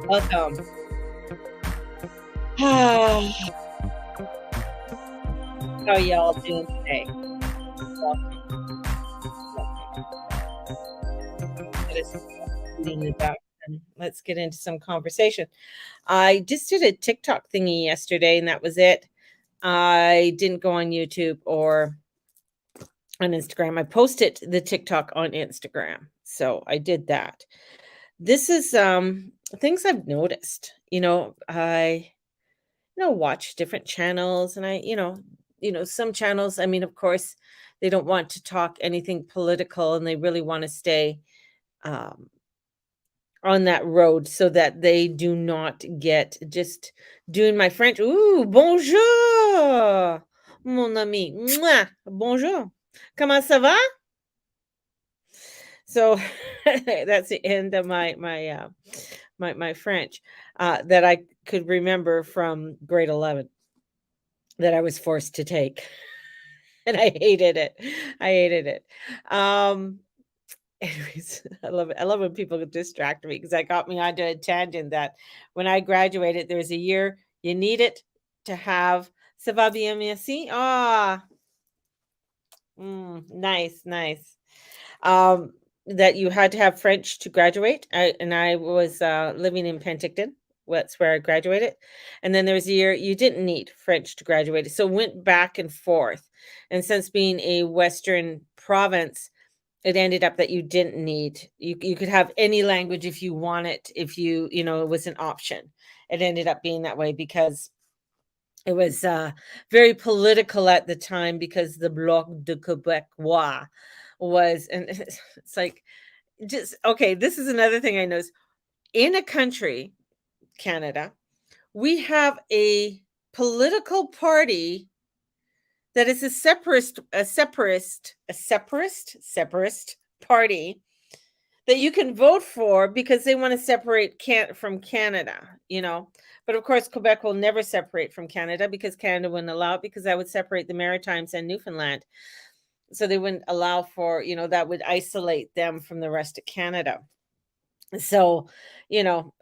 Welcome. How y'all doing today? Welcome, welcome. Let us reading about and let's get into some conversation. I just did a TikTok thingy yesterday, and that was it. I didn't go on YouTube or on Instagram. I posted the TikTok on Instagram. So I did that. This is things I've noticed. I watch different channels and some channels, I mean, of course, they don't want to talk anything political and they really want to stay um, on that road so that they do not get just doing my French. Ooh, bonjour, mon ami. Mwah, bonjour. Comment ça va? So that's the end of my French that I could remember from grade 11 that I was forced to take. And I hated it. I hated it. Um, anyways, I love it. I love when people distract me because that got me onto a tangent that when I graduated, there's a year you need it to have "Ça va bien, merci." Nice, nice. That you had to have French to graduate. I was living in Penticton. That's where I graduated. And then there was a year you didn't need French to graduate. So it went back and forth. And since being a Western province, it ended up that you didn't need you could have any language if you want it, if it was an option. It ended up being that way because it was very political at the time because the Bloc de Quebecois was, and it's like, just okay, this is another thing I noticed. In a country, Canada, we have a political party that is a separatist party that you can vote for because they want to separate from Canada. But of course, Quebec will never separate from Canada because Canada wouldn't allow it because that would separate the Maritimes and Newfoundland. So they wouldn't allow that would isolate them from the rest of Canada. So, you know,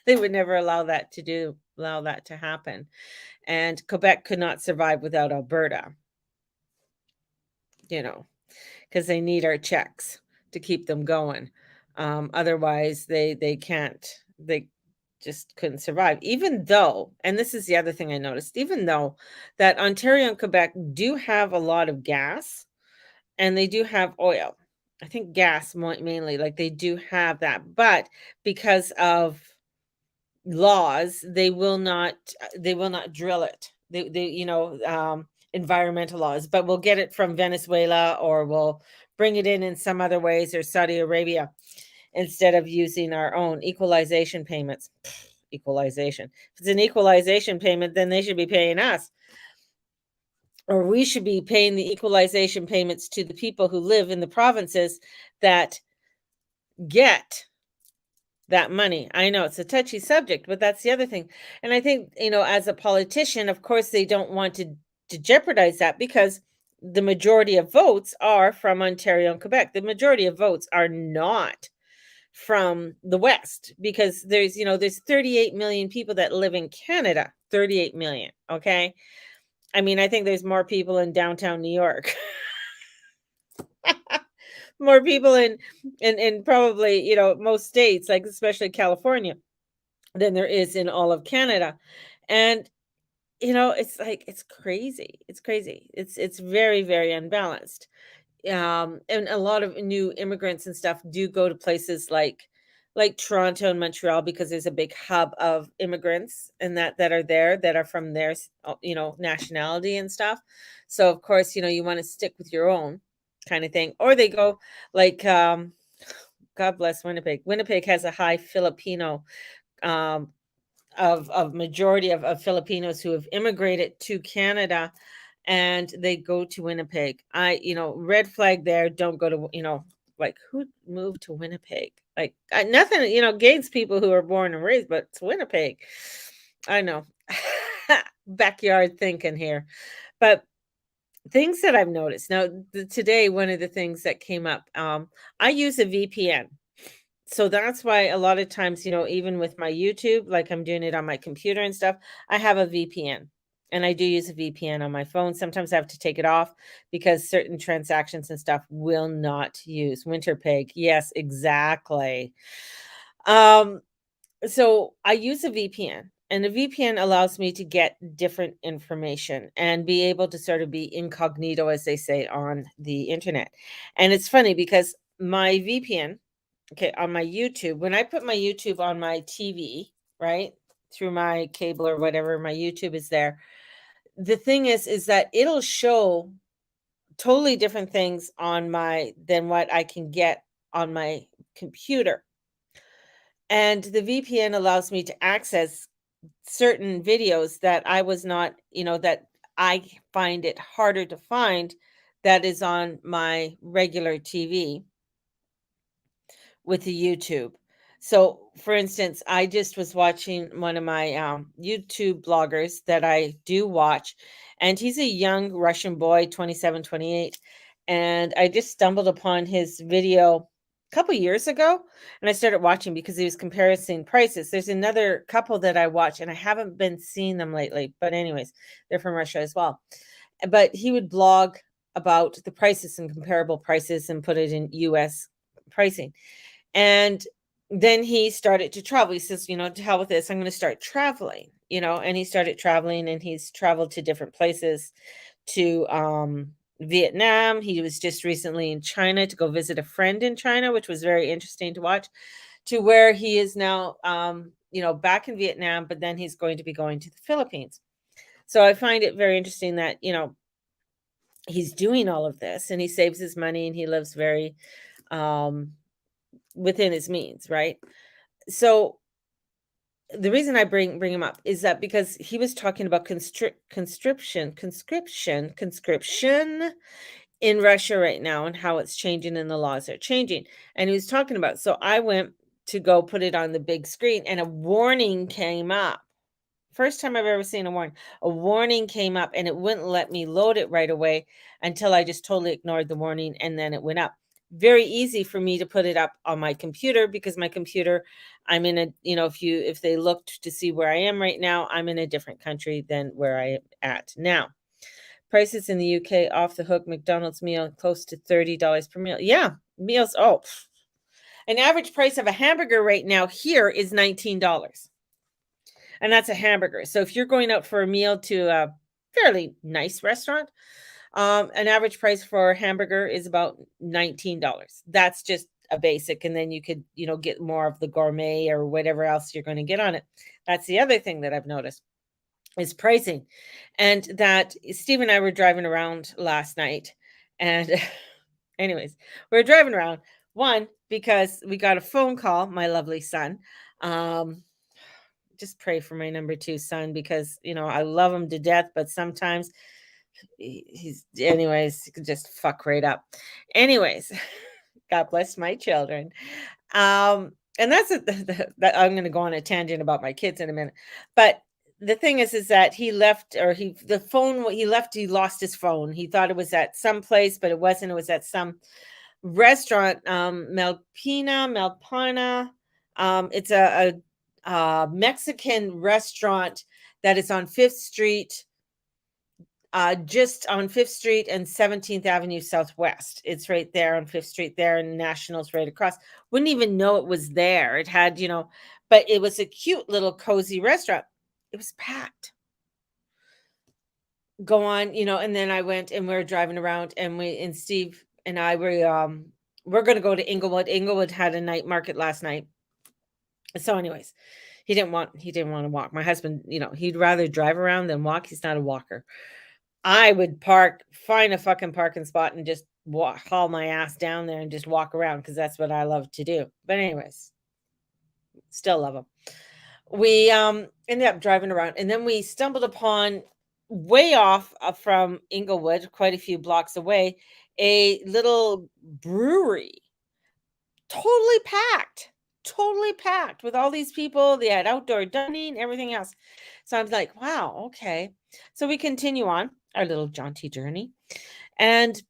they would never allow that to happen. And Quebec could not survive without Alberta, you know, because they need our checks to keep them going. Otherwise, they can't. They just couldn't survive. Even though, and this is the other thing I noticed, even though that Ontario and Quebec do have a lot of gas and they do have oil. I think gas mainly, like they do have that, but because of laws, they will not drill it. Environmental laws, but we'll get it from Venezuela or we'll bring it in some other ways or Saudi Arabia instead of using our own equalization payments. Equalization. If it's an equalization payment, then they should be paying us. Or we should be paying the equalization payments to the people who live in the provinces that get that money. I know it's a touchy subject, but that's the other thing. And I think, as a politician, of course, they don't want to jeopardize that because the majority of votes are from Ontario and Quebec. The majority of votes are not from the West because there's 38 million people that live in Canada. 38 million. Okay. I mean, I think there's more people in downtown New York. More people in probably, most states, like especially California, than there is in all of Canada. And it's like it's crazy. It's crazy. It's very, very unbalanced. And a lot of new immigrants and stuff do go to places like Toronto and Montreal because there's a big hub of immigrants and that are there that are from their nationality and stuff. So of course, you want to stick with your own kind of thing. Or they go like God bless Winnipeg. Winnipeg has a high Filipino um of majority of Filipinos who have immigrated to Canada, and they go to Winnipeg. Red flag there. Don't go to, like, who moved to Winnipeg? Like, nothing, against people who are born and raised, but it's Winnipeg. I know. Backyard thinking here. But things that I've noticed now, today, one of the things that came up, I use a VPN. So that's why a lot of times, even with my YouTube, like I'm doing it on my computer and stuff, I have a VPN. And I do use a VPN on my phone. Sometimes I have to take it off because certain transactions and stuff will not use Winterpeg. Yes, exactly. Um, so I use a VPN, and a VPN allows me to get different information and be able to sort of be incognito, as they say, on the internet. And it's funny because my VPN, okay, on my YouTube, when I put my YouTube on my TV, right, through my cable or whatever, my YouTube is there. The thing is that it'll show totally different things on my than what I can get on my computer. And the VPN allows me to access certain videos that I was not, that I find it harder to find that is on my regular TV with the YouTube. So, for instance, I just was watching one of my YouTube bloggers that I do watch, and he's a young Russian boy, 27, 28. And I just stumbled upon his video a couple years ago, and I started watching because he was comparing prices. There's another couple that I watch, and I haven't been seeing them lately. But, anyways, they're from Russia as well. But he would blog about the prices and comparable prices and put it in US pricing. And then he started to travel. He says, to hell with this, I'm going to start traveling, and he started traveling, and he's traveled to different places, to Vietnam. He was just recently in China to go visit a friend in China, which was very interesting to watch, to where he is now, back in Vietnam, but then he's going to be going to the Philippines. So I find it very interesting that, he's doing all of this, and he saves his money, and he lives very, within his means, right? So the reason I bring him up is that because he was talking about conscription in Russia right now, and how it's changing and the laws are changing. And he was talking about, so I went to go put it on the big screen, and a warning came up. First time I've ever seen a warning. A warning came up, and it wouldn't let me load it right away until I just totally ignored the warning, and then it went up. Very easy for me to put it up on my computer, because my computer, I'm in a, if they looked to see where I am right now, I'm in a different country than where I am at now. Prices in the UK off the hook. McDonald's meal close to $30 per meal. Yeah, meals. Oh, an average price of a hamburger right now here is $19. And that's a hamburger. So if you're going out for a meal to a fairly nice restaurant, an average price for a hamburger is about $19. That's just a basic. And then you could, get more of the gourmet or whatever else you're going to get on it. That's the other thing that I've noticed is pricing. And that Steve and I were driving around last night. And anyways, we were driving around. One, because we got a phone call, my lovely son. Just pray for my number 2 son, because, I love him to death, but sometimes he's anyways, he could just fuck right up. Anyways, God bless my children. And that's that I'm going to go on a tangent about my kids in a minute. But the thing is that he left, or he lost his phone. He thought it was at some place, but it wasn't. It was at some restaurant, Melpana. It's a Mexican restaurant that is on 5th Street, just on 5th Street and 17th Avenue Southwest. It's right there on 5th Street there, and National's right across. Wouldn't even know it was there. It had, but it was a cute little cozy restaurant. It was packed. Go on, and then I went, and we were driving around, and Steve and I we're going to go to Inglewood. Inglewood had a night market last night. So anyways, he didn't want to walk. My husband, he'd rather drive around than walk. He's not a walker. I would find a fucking parking spot and just haul my ass down there and just walk around, because that's what I love to do. But anyways, still love him. we ended up driving around, and then we stumbled upon, way off from Inglewood, quite a few blocks away, a little brewery, totally packed, totally packed with all these people. They had outdoor dining, everything else. So I was like, wow, okay. So we continue on our little jaunty journey, and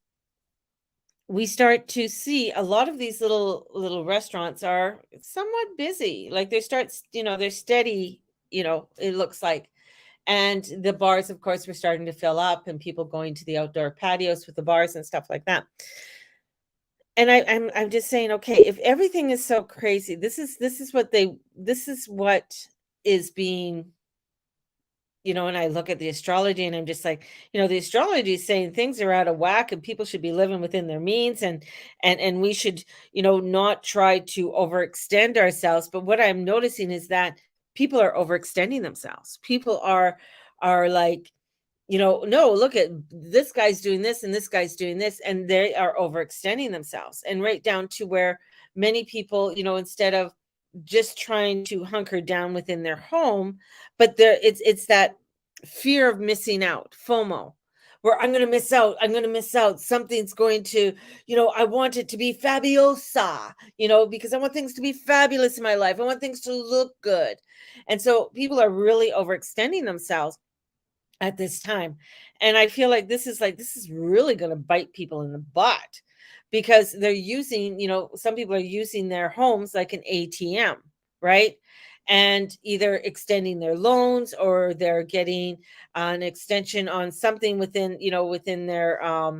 we start to see a lot of these little restaurants are somewhat busy. Like they start, they're steady, it looks like. And the bars, of course, were starting to fill up, and people going to the outdoor patios with the bars and stuff like that. And I'm just saying, okay, if everything is so crazy, this is what is being, and I look at the astrology, and I'm just like, the astrology is saying things are out of whack, and people should be living within their means, and we should, not try to overextend ourselves. But what I'm noticing is that people are overextending themselves. People are like, no, look at this guy's doing this and this guy's doing this, and they are overextending themselves, and right down to where many people, instead of just trying to hunker down within their home, but it's that fear of missing out, FOMO, where I'm going to miss out, something's going to, I want it to be fabulosa, because I want things to be fabulous in my life, I want things to look good. And so people are really overextending themselves at this time. And I feel like this is really going to bite people in the butt, because they're using, some people are using their homes like an ATM, right? And either extending their loans, or they're getting an extension on something within, within their uh,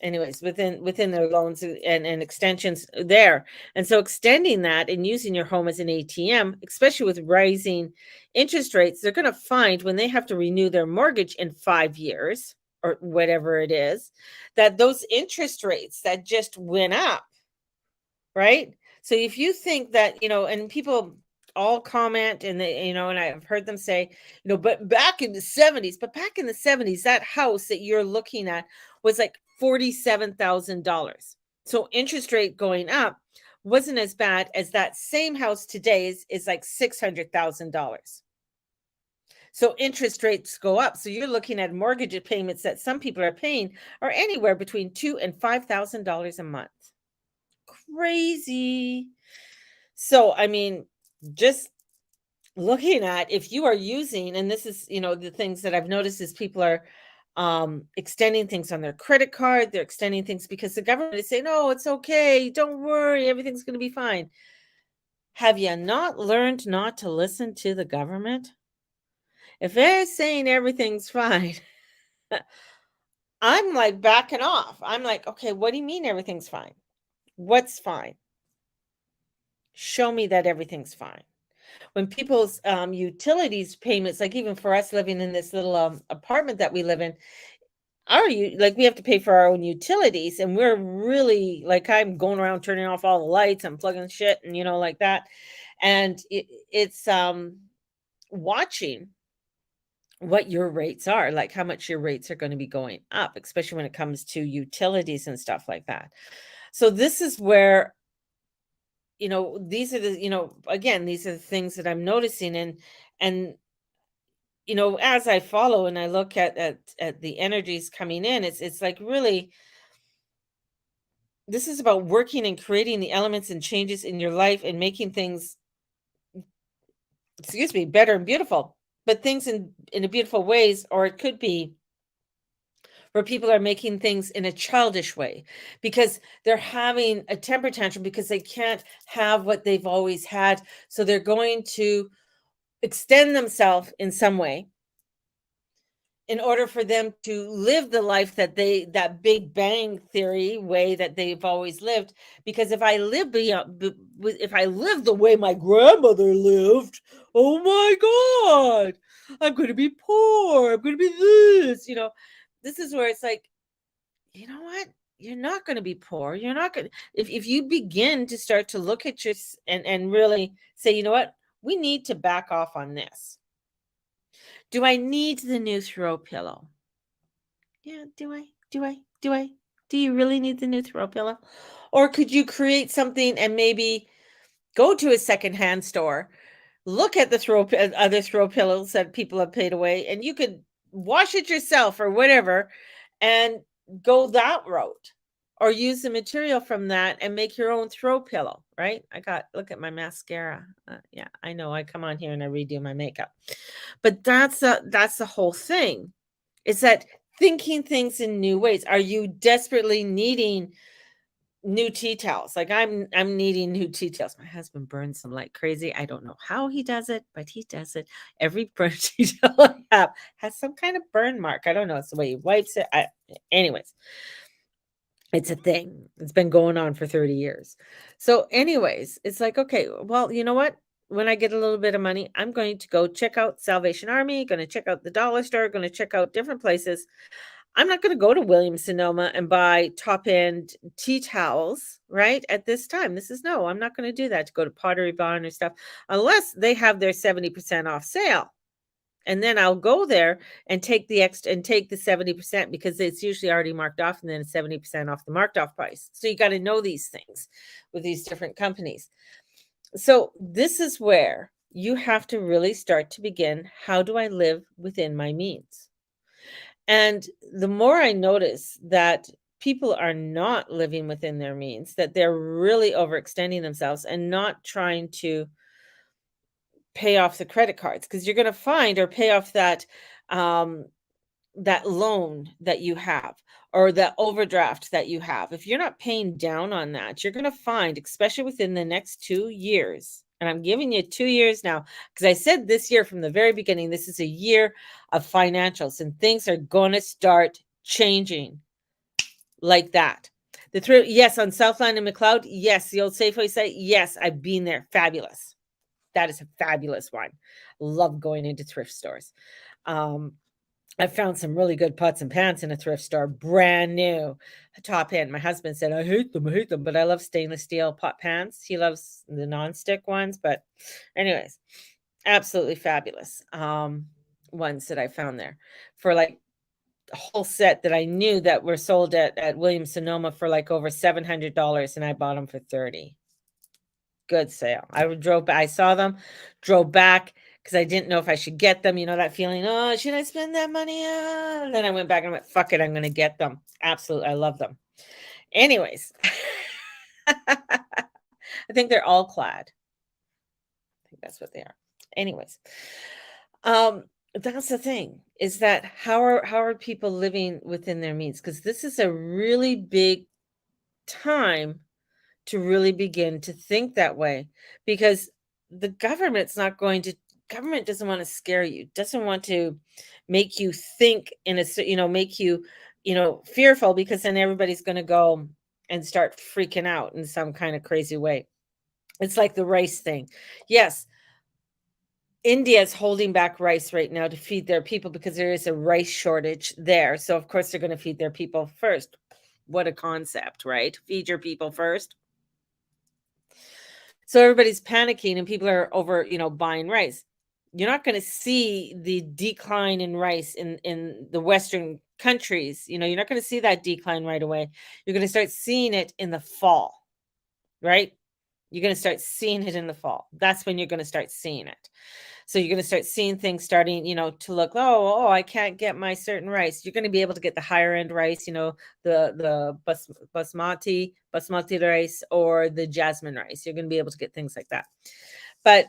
anyways, within their loans, and extensions there. And so extending that and using your home as an ATM, especially with rising interest rates, they're going to find when they have to renew their mortgage in 5 years or whatever it is, that those interest rates that just went up, right? So if you think that, and people all comment, and they, and I've heard them say, but back in the 70s, that house that you're looking at was like $47,000. So interest rate going up wasn't as bad as that same house today is like $600,000. So interest rates go up. So you're looking at mortgage payments that some people are paying are anywhere between $2,000 and $5,000 a month. Crazy. So, I mean, just looking at, if you are using, and this is, the things that I've noticed is people are extending things on their credit card. They're extending things because the government is saying, "Oh, it's okay. Don't worry. Everything's going to be fine." Have you not learned not to listen to the government? If they're saying everything's fine, I'm like backing off. I'm like, okay, what do you mean everything's fine? What's fine? Show me that everything's fine. When people's utilities payments, like even for us living in this little apartment that we live in, like we have to pay for our own utilities, and we're really like, I'm going around turning off all the lights, I'm plugging shit, and like that. And it's watching what your rates are, like how much your rates are going to be going up, especially when it comes to utilities and stuff like that. So this is where, these are the, again, these are the things that I'm noticing. And as I follow and I look at the energies coming in, it's like, really, this is about working and creating the elements and changes in your life and making things, excuse me, better and beautiful. But things in a beautiful ways, or it could be where people are making things in a childish way because they're having a temper tantrum because they can't have what they've always had. So they're going to extend themselves in some way in order for them to live the life that big bang theory way that they've always lived. Because if I live if I live the way my grandmother lived, oh my God, I'm going to be poor, I'm going to be this, this is where it's like, you know what? You're not going to be poor. You're not going to, if you begin to start to look at your, and really say, you know what? We need to back off on this. Do I need the new throw pillow? Yeah, do I? Do I? Do I? Do you really need the new throw pillow? Or could you create something and maybe Go to a secondhand store, look at the other throw pillows that people have paid away, and you could wash it yourself or whatever, and go that route, or use the material from that and make your own throw pillow. Right? Look at my mascara. Yeah, I know. I come on here and I redo my makeup, but that's the whole thing. Is that thinking things in new ways? Are you desperately needing new tea towels? Like I'm needing new tea towels. My husband burns them like crazy. I don't know how he does it, but he does it. Every burn tea towel I have has some kind of burn mark. I don't know. It's the way he wipes it. Anyways, it's a thing. It's been going on for 30 years. So, anyways, it's like, okay, well, you know what? When I get a little bit of money, I'm going to go check out Salvation Army, going to check out the dollar store, going to check out different places. I'm not going to go to Williams Sonoma and buy top end tea towels, right? At this time, no, I'm not going to do that, to go to Pottery Barn or stuff, unless they have their 70% off sale. And then I'll go there and take the extra and take the 70%, because it's usually already marked off, and then it's 70% off the marked off price. So you got to know these things with these different companies. So this is where you have to really start to begin. How do I live within my means? And the more I notice that people are not living within their means, that they're really overextending themselves and not trying to pay off the credit cards, because you're going to find, or pay off um, that loan that you have, or that overdraft that you have. If you're not paying down on that, you're going to find, especially within the next 2 years, and I'm giving you 2 years now, because I said this year from the very beginning, this is a year of financials, and things are going to start changing like that. Yes, on Southland and McLeod, yes, the old Safeway site, yes, I've been there. Fabulous. That is a fabulous one. Love going into thrift stores. I found some really good pots and pans in a thrift store, brand new, top end. My husband said, I hate them, but I love stainless steel pot pans. He loves the nonstick ones, but anyways, absolutely fabulous ones that I found there, for like a whole set that I knew that were sold at Williams Sonoma for like over $700, and I bought them for 30. Good sale. I saw them, drove back, because I didn't know if I should get them. You know that feeling, oh, should I spend that money? And then I went back and went, fuck it, I'm going to get them. Absolutely. I love them. Anyways, I think they're all clad. I think that's what they are. Anyways, that's the thing, is that how are people living within their means? Because this is a really big time to really begin to think that way, because the government doesn't want to scare you, doesn't want to make you think make you, fearful, because then everybody's going to go and start freaking out in some kind of crazy way. It's like the rice thing. Yes, India is holding back rice right now to feed their people, because there is a rice shortage there. So of course they're going to feed their people first. What a concept, right? Feed your people first. So everybody's panicking and people are over, buying rice. You're not going to see the decline in rice in the Western countries. You're not going to see that decline right away. You're going to start seeing it in the fall, right? You're going to start seeing it in the fall. That's when you're going to start seeing it. So you're going to start seeing things starting, to look, I can't get my certain rice. You're going to be able to get the higher end rice, the basmati rice, or the jasmine rice. You're going to be able to get things like that. But,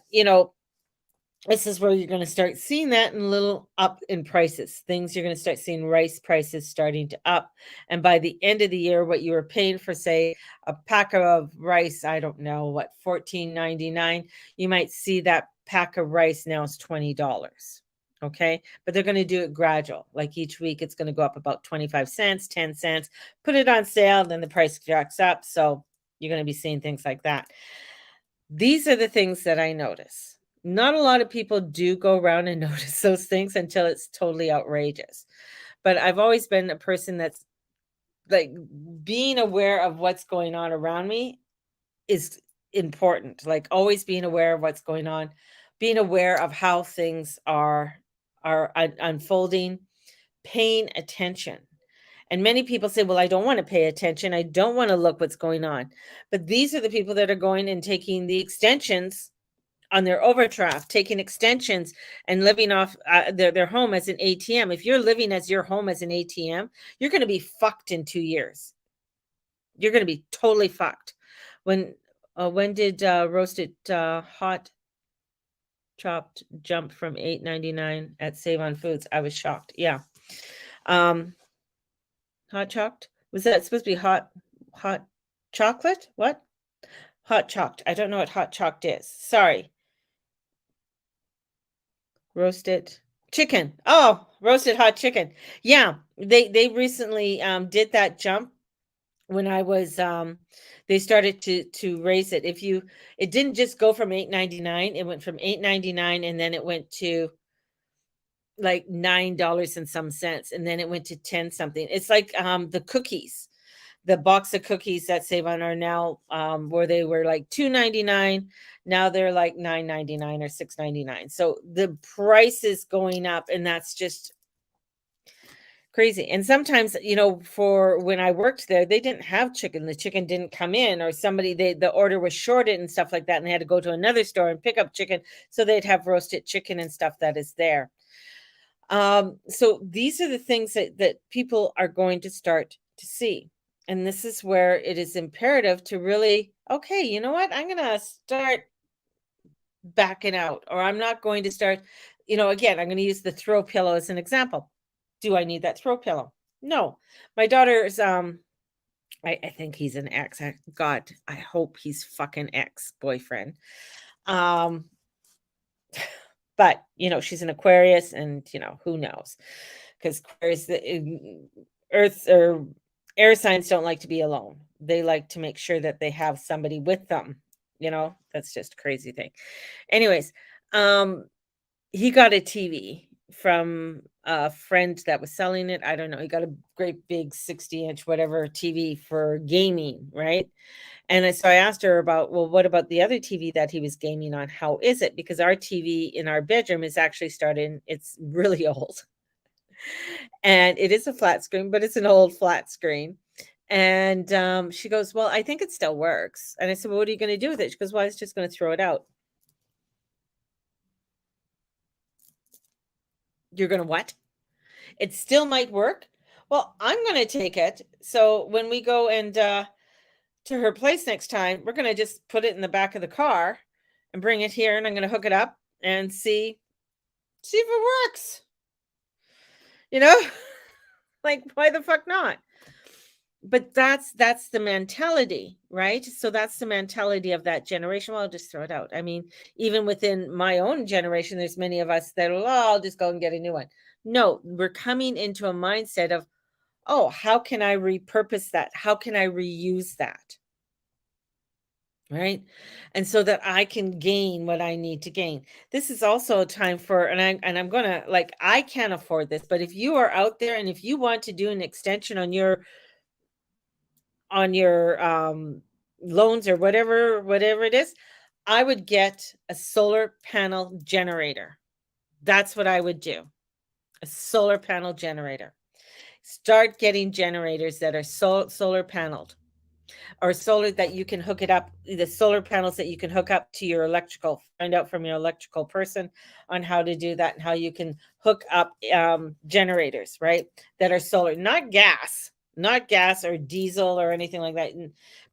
this is where you're going to start seeing that in little up in prices. You're going to start seeing rice prices starting to up. And by the end of the year, what you were paying for, say, a pack of rice, I don't know, what, $14.99, you might see that pack of rice now is $20. Okay. But they're going to do it gradual. Like each week, it's going to go up about 25 cents, 10 cents, put it on sale, then the price jacks up. So you're going to be seeing things like that. These are the things that I notice. Not a lot of people do go around and notice those things until it's totally outrageous. But I've always been a person that's like, being aware of what's going on around me is important. Like, always being aware of what's going on, being aware of how things are unfolding, paying attention. And many people say, well, I don't want to pay attention. I don't want to look what's going on. But these are the people that are going and taking the extensions on their overdraft, taking extensions and living off their home as an ATM. If you're living as your home as an ATM, you're going to be fucked in 2 years. You're going to be totally fucked. When did roasted hot chopped jump from $8.99 at Save on Foods? I was shocked. Yeah. Hot chopped? Was that supposed to be hot chocolate? What? Hot chopped. I don't know what hot chopped is. Sorry. Roasted chicken. Oh, roasted hot chicken. Yeah, they recently did that jump when I was they started to raise it. It didn't just go from $8.99, it went from $8.99 and then it went to like $9 and some cents, and then it went to 10 something. It's like the cookies. The box of cookies that Save On are now where they were like $2.99, now they're like $9.99 or $6.99. So the price is going up, and that's just crazy. And sometimes, for when I worked there, they didn't have chicken. The chicken didn't come in, or the order was shorted and stuff like that, and they had to go to another store and pick up chicken, so they'd have roasted chicken and stuff that is there. So these are the things that people are going to start to see. And this is where it is imperative to really, okay, you know what? I'm going to start backing out, or I'm not going to start, again, I'm going to use the throw pillow as an example. Do I need that throw pillow? No. My daughter's, I think he's an ex. God, I hope he's fucking ex-boyfriend. But, she's an Aquarius, and, who knows? Because Aquarius, Earth or air signs don't like to be alone. They like to make sure that they have somebody with them. That's just a crazy thing. Anyways, he got a TV from a friend that was selling it. I don't know. He got a great big 60-inch whatever TV for gaming, right? And so I asked her about, well, what about the other TV that he was gaming on? How is it? Because our TV in our bedroom is actually it's really old. And it is a flat screen, but it's an old flat screen. And she goes, well, I think it still works. And I said, well, what are you going to do with it? She goes, well, I was just going to throw it out. You're going to what? It still might work. Well, I'm going to take it. So when we go and to her place next time, we're going to just put it in the back of the car and bring it here, and I'm going to hook it up and see if it works. Like, why the fuck not? But that's the mentality, right? So that's the mentality of that generation. Well, I'll just throw it out. I mean, even within my own generation, there's many of us that will, I'll just go and get a new one. No, we're coming into a mindset of, oh, how can I repurpose that? How can I reuse that? Right? And so that I can gain what I need to gain. This is also a time for, and I'm gonna, like, I can't afford this, but if you are out there and if you want to do an extension on your loans or whatever it is, I would get a solar panel generator. That's what I would do. A solar panel generator. Start getting generators that are solar paneled, or solar that you can hook it up, the solar panels that you can hook up to your electrical. Find out from your electrical person on how to do that and how you can hook up generators, right? That are solar, not gas or diesel or anything like that.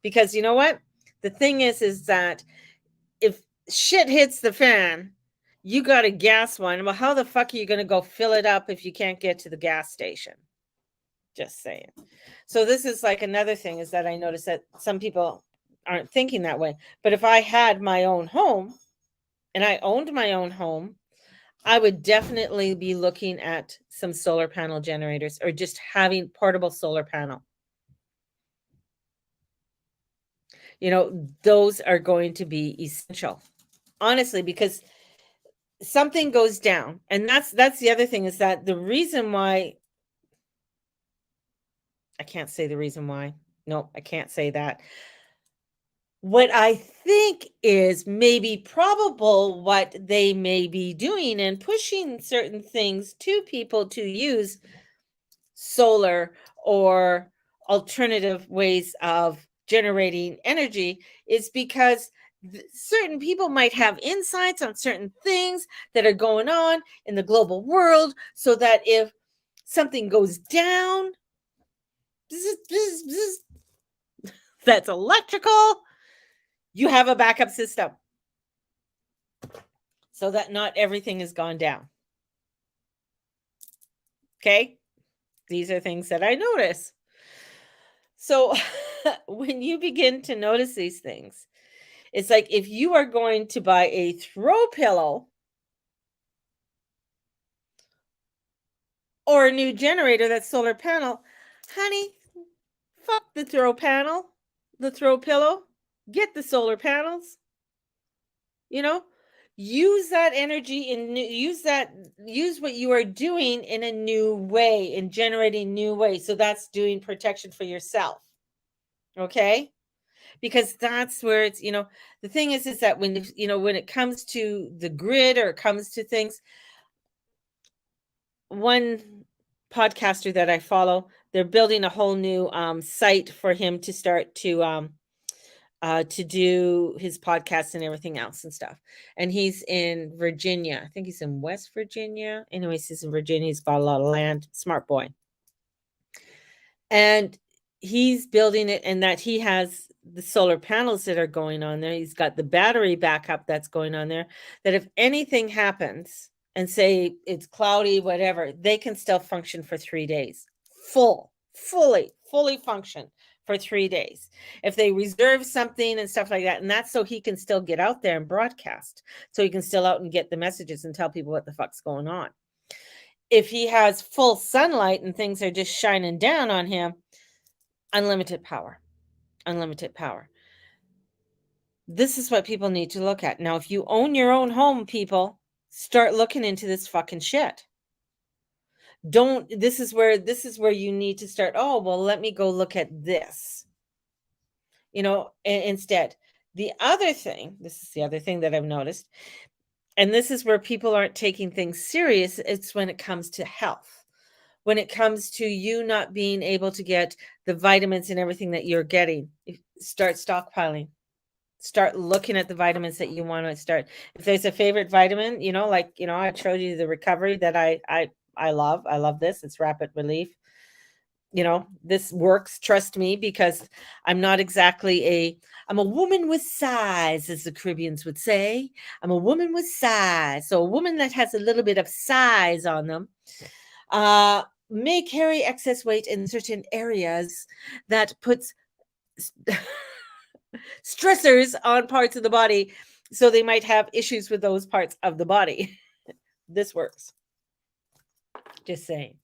Because you know what? The thing is that if shit hits the fan, you got a gas one. Well, how the fuck are you going to go fill it up if you can't get to the gas station? Just saying. So this is like another thing, is that I noticed that some people aren't thinking that way. But if I had my own home and I owned my own home, I would definitely be looking at some solar panel generators, or just having portable solar panel. Those are going to be essential, honestly, because something goes down. And that's the other thing, is that the reason why, I can't say the reason why. No, I can't say that. What I think is maybe probable, what they may be doing and pushing certain things to people to use solar or alternative ways of generating energy is because certain people might have insights on certain things that are going on in the global world, so that if something goes down, that's electrical, you have a backup system so that not everything has gone down. Okay? These are things that I notice. So when you begin to notice these things, it's like if you are going to buy a throw pillow or a new generator that's solar panel, honey, fuck the throw panel, the throw pillow, get the solar panels, you know, use that energy and use what you are doing in a new way, in generating new ways. So that's doing protection for yourself. Okay? Because that's where it's, the thing is that when when it comes to the grid or it comes to things, one podcaster that I follow, they're building a whole new site for him to start to do his podcast and everything else and stuff. And he's in Virginia. I think he's in West Virginia. Anyways, he's in Virginia. He's got a lot of land. Smart boy. And he's building it, and that he has the solar panels that are going on there. He's got the battery backup that's going on there, that if anything happens and say it's cloudy, whatever, they can still function for 3 days. Fully function for 3 days. If they reserve something and stuff like that, and that's so he can still get out there and broadcast. So he can still out and get the messages and tell people what the fuck's going on. If he has full sunlight and things are just shining down on him, unlimited power. This is what people need to look at. Now, if you own your own home, people, start looking into this fucking shit. This is where you need to start. Oh, well, let me go look at this. Instead. This is the other thing that I've noticed, and this is where people aren't taking things serious. It's when it comes to health. When it comes to you not being able to get the vitamins and everything that you're getting, start stockpiling. Start looking at the vitamins that you want to start. If there's a favorite vitamin, I showed you the recovery that I love. I love this. It's rapid relief. This works, trust me, because I'm a woman with size, as the Caribbeans would say. I'm a woman with size. So a woman that has a little bit of size on them may carry excess weight in certain areas that puts stressors on parts of the body. So they might have issues with those parts of the body. This works. Just saying.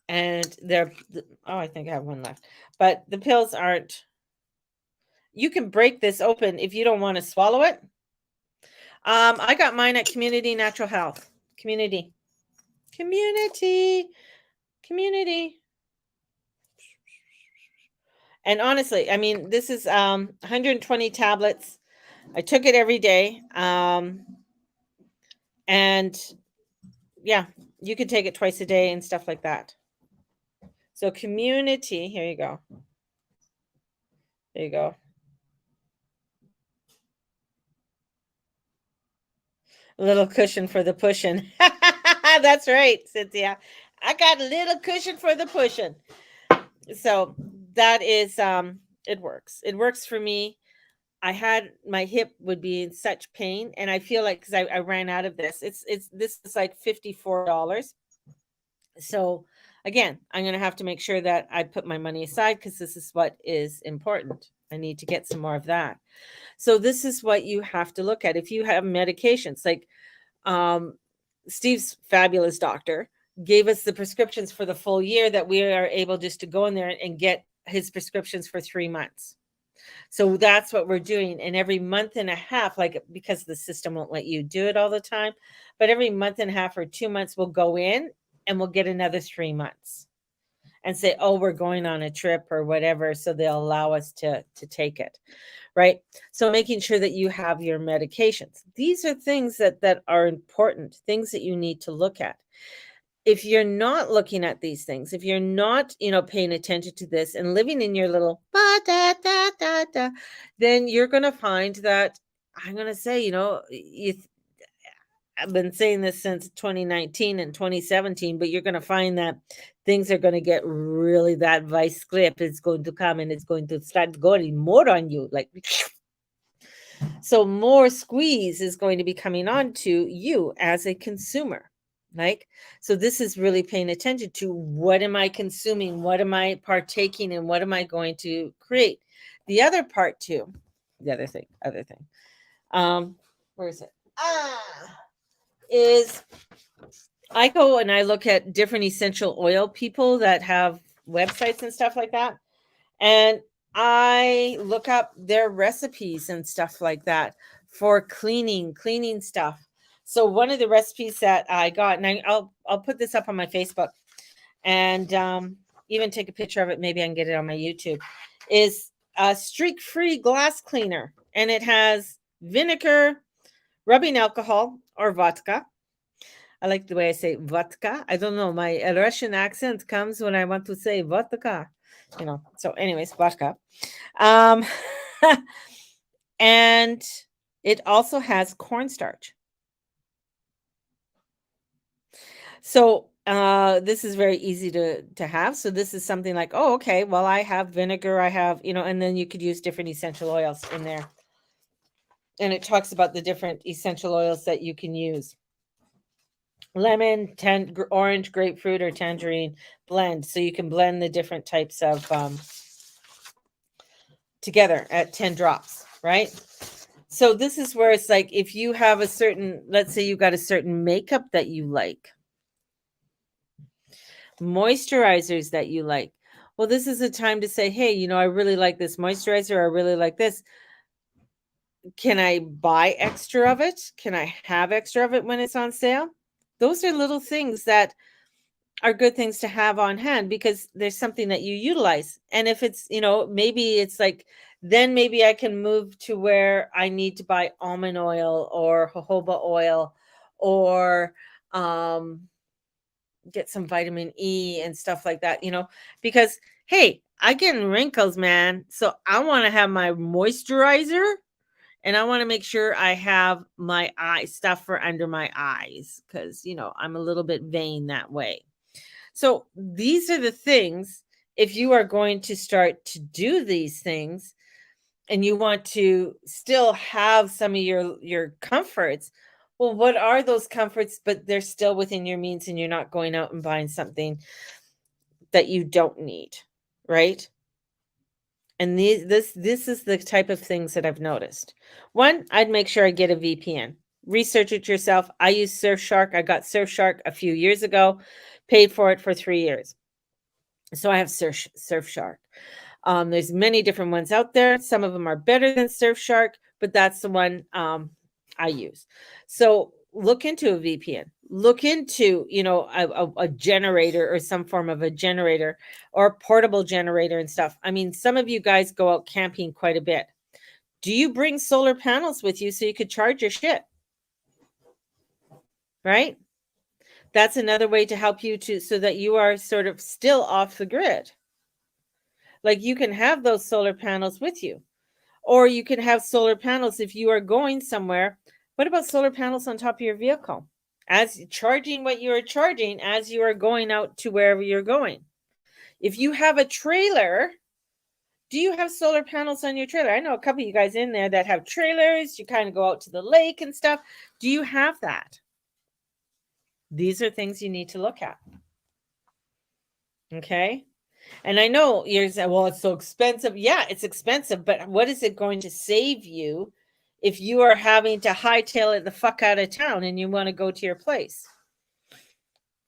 And I think I have one left. But the pills aren't. You can break this open if you don't want to swallow it. I got mine at Community Natural Health. Community. And honestly, I mean, this is 120 tablets. I took it every day. And yeah, you can take it twice a day and stuff like that. So Community, here you go. There you go. A little cushion for the pushing. That's right, Cynthia. I got a little cushion for the pushing. So that is it works. It works for me. My hip would be in such pain, and I feel like, because I ran out of this. This is like $54. So again, I'm going to have to make sure that I put my money aside, because this is what is important. I need to get some more of that. So this is what you have to look at. If you have medications, like Steve's fabulous doctor gave us the prescriptions for the full year, that we are able just to go in there and get his prescriptions for 3 months. So that's what we're doing. And every month and a half, because the system won't let you do it all the time, but every month and a half or 2 months, we'll go in and we'll get another 3 months and say, oh, we're going on a trip or whatever. So they'll allow us to take it. Right. So making sure that you have your medications. These are things that are important, things that you need to look at. if you're not looking at these things, if you're not, paying attention to this and living in your little ba da da da da, then you're gonna find that I'm gonna say, I've been saying this since 2019 and 2017, but you're gonna find that things are gonna get really that vice grip is going to come and it's going to start going more on you, like so more squeeze is going to be coming on to you as a consumer. Like, so this is really paying attention to what am I consuming? What am I partaking in? What am I going to create? The other part too, the other thing. Where is it? Is I go and I look at different essential oil people that have websites and stuff like that. And I look up their recipes and stuff like that for cleaning stuff. So one of the recipes that I got, and I'll put this up on my Facebook, and even take a picture of it. Maybe I can get it on my YouTube. Is a streak-free glass cleaner, and it has vinegar, rubbing alcohol, or vodka. I like the way I say vodka. I don't know. My Russian accent comes when I want to say vodka. So anyways, vodka. Um, and it also has cornstarch. So this is very easy to have. So this is something like, oh, okay, well, I have vinegar, I have, and then you could use different essential oils in there. And it talks about the different essential oils that you can use. Lemon, orange, grapefruit, or tangerine blend. So you can blend the different types of together at 10 drops, right? So this is where it's like, if you have a certain, let's say you got a certain makeup that you like, moisturizers that you like. Well, this is a time to say, hey, I really like this moisturizer. I really like this. Can I buy extra of it? Can I have extra of it when it's on sale? Those are little things that are good things to have on hand because there's something that you utilize. And if it's, maybe it's like, then maybe I can move to where I need to buy almond oil or jojoba oil or get some vitamin E and stuff like that, because hey, I get wrinkles, man. So I want to have my moisturizer and I want to make sure I have my eye stuff for under my eyes because, I'm a little bit vain that way. So these are the things, if you are going to start to do these things and you want to still have some of your comforts, well, what are those comforts, but they're still within your means and you're not going out and buying something that you don't need, right? And this is the type of things that I've noticed. One, I'd make sure I get a VPN. Research it yourself. I use Surfshark. I got Surfshark a few years ago, paid for it for 3 years. So I have Surfshark. There's many different ones out there. Some of them are better than Surfshark, but that's the one I use. So look into a VPN. Look into, a generator or some form of a generator or a portable generator and stuff. I mean, some of you guys go out camping quite a bit. Do you bring solar panels with you so you could charge your shit? Right? That's another way to help you so that you are sort of still off the grid. Like you can have those solar panels with you, or you can have solar panels if you are going somewhere. What about solar panels on top of your vehicle? As charging what you are charging as you are going out to wherever you're going. If you have a trailer, do you have solar panels on your trailer? I know a couple of you guys in there that have trailers. You kind of go out to the lake and stuff. Do you have that? These are things you need to look at. Okay. And I know you're saying, well, it's so expensive. Yeah, it's expensive, but what is it going to save you if you are having to hightail it the fuck out of town and you want to go to your place?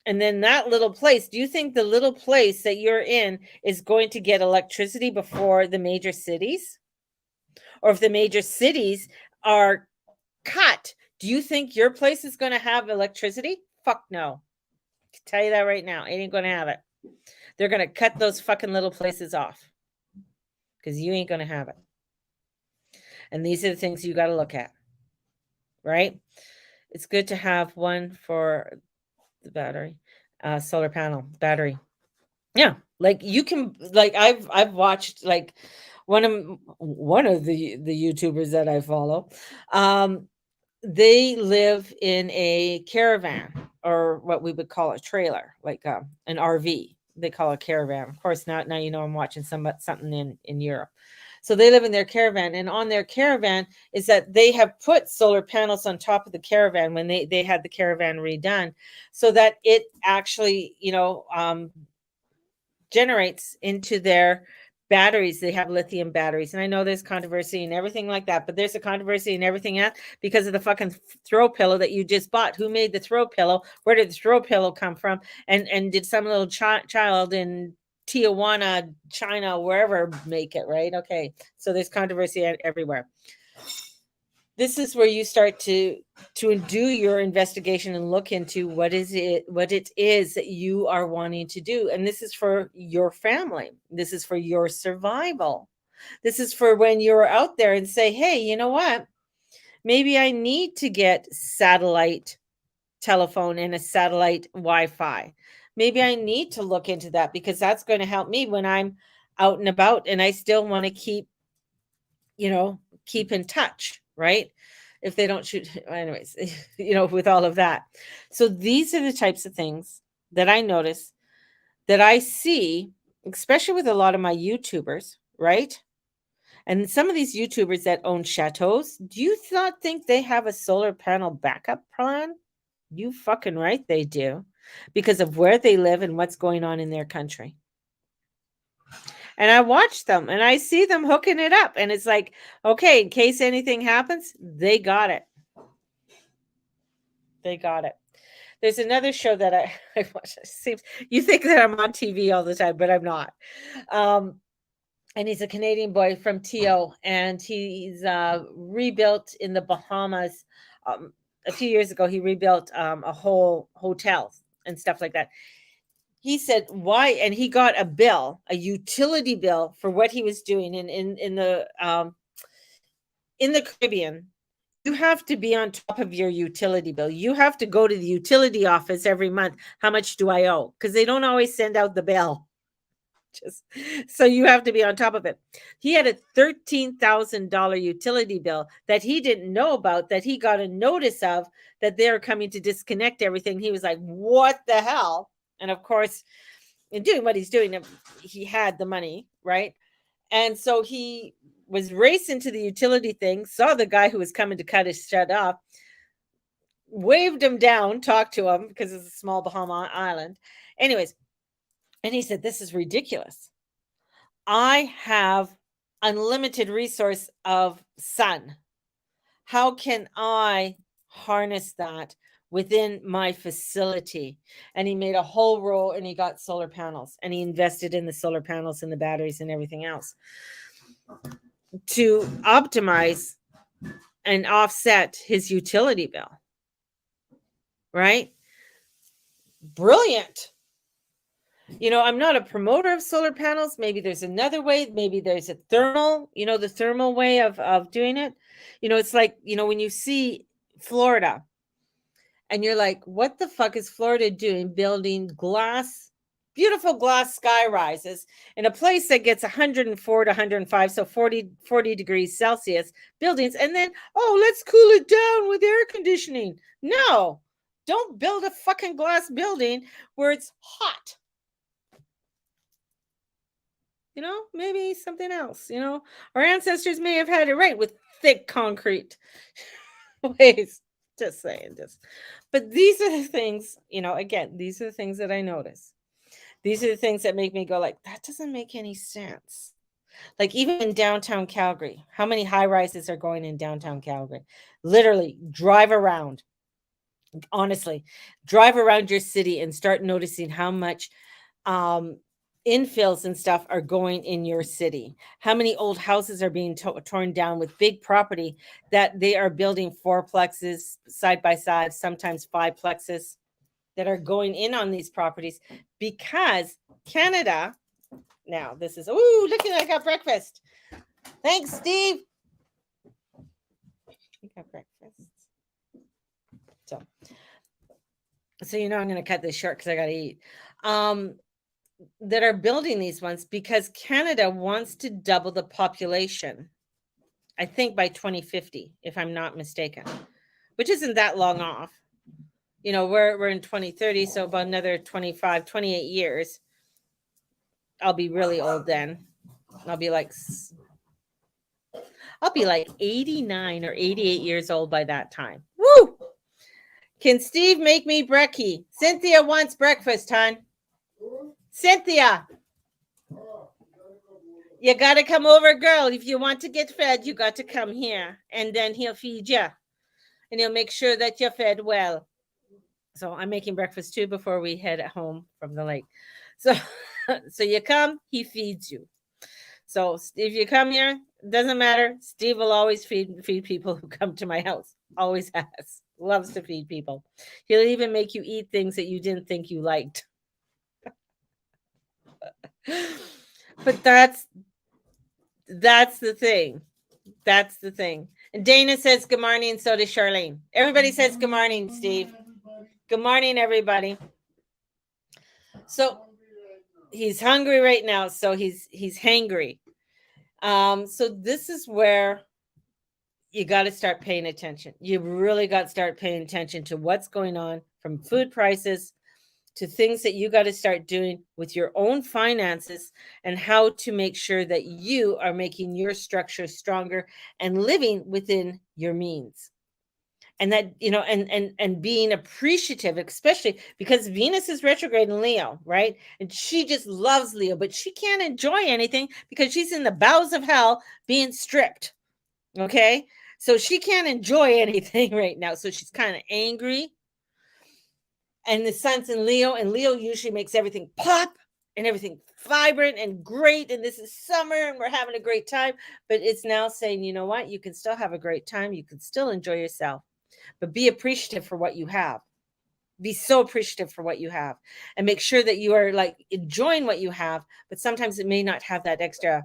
And then that little place, do you think the little place that you're in is going to get electricity before the major cities? Or if the major cities are cut, do you think your place is going to have electricity? Fuck no. I can tell you that right now. It ain't going to have it. They're going to cut those fucking little places off because you ain't going to have it. And these are the things you got to look at, right? It's good to have one for the battery. solar panel battery. Yeah, like you can, like I've watched like one of the YouTubers that I follow. Um, they live in a caravan, or what we would call a trailer, like an RV. They call a caravan. Of course, now you know I'm watching something in Europe. So they live in their caravan, and on their caravan is that they have put solar panels on top of the caravan when they had the caravan redone, so that it actually generates into their batteries. They have lithium batteries. And I know there's controversy and everything like that, but there's a controversy and everything else because of the fucking throw pillow that you just bought. Who made the throw pillow? Where did the throw pillow come from? And did some little child in Tijuana, China, wherever make it, right? Okay. So there's controversy everywhere. This is where you start to do your investigation and look into what it is that you are wanting to do. And this is for your family. This is for your survival. This is for when you're out there and say, hey, you know what? Maybe I need to get satellite telephone and a satellite Wi-Fi. Maybe I need to look into that because that's going to help me when I'm out and about and I still want to keep in touch, right? If they don't shoot, anyways, with all of that. So these are the types of things that I notice, that I see, especially with a lot of my YouTubers, right? And some of these YouTubers that own chateaus, do you not think they have a solar panel backup plan? You fucking right they do, because of where they live and what's going on in their country. And I watch them and I see them hooking it up. And it's like, okay, in case anything happens, they got it. They got it. There's another show that I watch. Seems you think that I'm on TV all the time, but I'm not. And he's a Canadian boy from TO, and he's rebuilt in the Bahamas. A few years ago, he rebuilt a whole hotel and stuff like that. He said why, and he got a utility bill for what he was doing in the Caribbean. You have to be on top of your utility bill. You have to go to the utility office every month. How much do I owe? Because they don't always send out the bill. Just so you have to be on top of it. He had a $13,000 utility bill that he didn't know about, that he got a notice of, that they're coming to disconnect everything. He was like, what the hell? And of course, in doing what he's doing, he had the money, right? And so he was racing to the utility thing, saw the guy who was coming to cut his shut off, waved him down, talked to him because it's a small Bahama island. Anyways, and he said, this is ridiculous. I have unlimited resource of sun. How can I harness that within my facility? And he made a whole row and he got solar panels and he invested in the solar panels and the batteries and everything else to optimize and offset his utility bill. Right? Brilliant. I'm not a promoter of solar panels. Maybe there's another way. Maybe there's a thermal, the thermal way of doing it. It's like, when you see Florida and you're like, what the fuck is Florida doing building beautiful glass sky rises in a place that gets 104 to 105, so 40 degrees Celsius buildings, and then, let's cool it down with air conditioning. No, don't build a fucking glass building where it's hot. Maybe something else. Our ancestors may have had it right with thick concrete ways. Just saying. But these are the things, again, these are the things that I notice. These are the things that make me go like, that doesn't make any sense. Like even in downtown Calgary, how many high rises are going in downtown Calgary? Literally drive around. Honestly, drive around your city and start noticing how much infills and stuff are going in your city. How many old houses are being torn down with big property that they are building fourplexes side by side, sometimes fiveplexes that are going in on these properties because Canada, now this is, look at, I got breakfast. Thanks, Steve. I got breakfast. So so I'm going to cut this short because I got to eat. Um, that are building these ones because Canada wants to double the population. I think by 2050, if I'm not mistaken, which isn't that long off. We're in 2030, so about another 25, 28 years. I'll be really old then. I'll be like 89 or 88 years old by that time. Woo! Can Steve make me brekkie? Cynthia wants breakfast, hon. Cynthia, you got to come over, girl. If you want to get fed, you got to come here, and then he'll feed you, and he'll make sure that you're fed well. So I'm making breakfast too before we head home from the lake. So you come, he feeds you. So if you come here, doesn't matter. Steve will always feed people who come to my house. Always has. Loves to feed people. He'll even make you eat things that you didn't think you liked. But that's the thing. That's the thing. And Dana says good morning, and so does Charlene. Everybody says good morning, Steve. Good morning, everybody. So he's hungry right now, so he's hangry. So this is where you got to start paying attention. You really got to start paying attention to what's going on, from food prices to things that you got to start doing with your own finances, and how to make sure that you are making your structure stronger and living within your means. And that, and being appreciative, especially because Venus is retrograde in Leo, right? And she just loves Leo, but she can't enjoy anything because she's in the bowels of hell being stripped. Okay. So she can't enjoy anything right now. So she's kind of angry. And the sun's in Leo, and Leo usually makes everything pop and everything vibrant and great. And this is summer and we're having a great time. But it's now saying, you know what? You can still have a great time. You can still enjoy yourself, but be appreciative for what you have. Be so appreciative for what you have, and make sure that you are like enjoying what you have. But sometimes it may not have that extra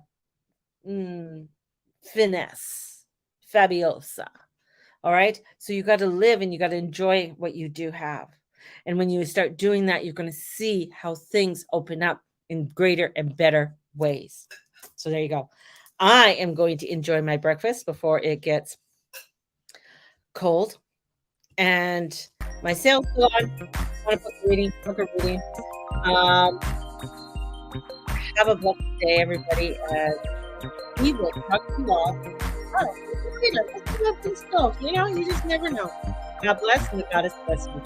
finesse, fabulosa. All right. So you got to live and you got to enjoy what you do have. And when you start doing that, you're going to see how things open up in greater and better ways. So there you go. I am going to enjoy my breakfast before it gets cold. And my sales go on. I want to book a reading. Have a blessed day, everybody. We will talk to you all. You just never know. God bless, and the goddess bless you.